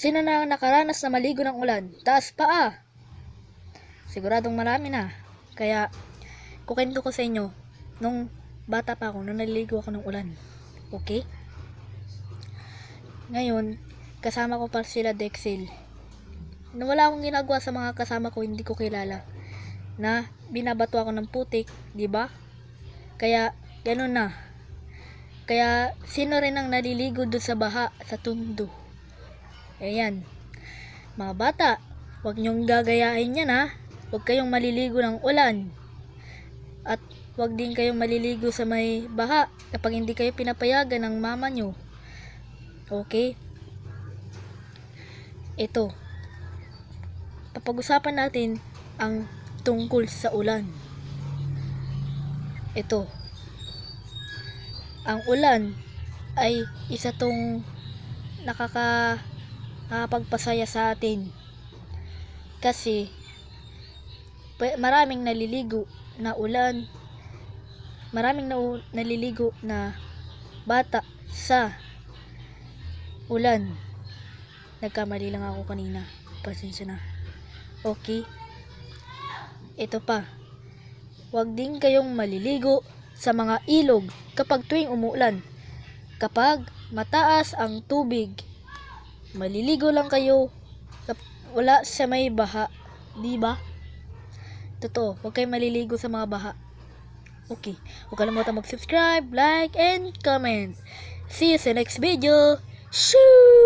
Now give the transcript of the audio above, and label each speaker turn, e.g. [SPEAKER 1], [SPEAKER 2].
[SPEAKER 1] Sino na nakaranas na maligo ng ulan? Taas paa. Siguradong marami na. Kaya, kukwento ko sa inyo, nung bata pa ako, nung naliligo ako ng ulan. Okay? Ngayon, kasama ko pa sila Dexil. Na wala akong ginagawa sa mga kasama ko, hindi ko kilala. Na binabato ako ng putik, di ba? Kaya, ganun na. Kaya, sino rin ang naliligo doon sa baha, sa tundo? Ayan. Mga bata, huwag niyong gagayahin yan ha. Huwag kayong maliligo ng ulan. At huwag din kayong maliligo sa may baha kapag hindi kayo pinapayagan ng mama nyo. Okay? Ito. Papag-usapan natin ang tungkol sa ulan. Ito. Ang ulan ay isa tong nakakapagpasaya sa atin. Kasi maraming naliligo na ulan, maraming naliligo na bata sa ulan. Nagkamali lang ako kanina, pasensya na. Okay, ito pa, huwag din kayong maliligo sa mga ilog kapag tuwing umuulan. Kapag mataas ang tubig, maliligo lang kayo wala sa may baha, di ba? Totoo, huwag kayong maliligo sa mga baha. Okay, huwag kalimutan mag-subscribe, like, and comment. See you sa next video. Shoo!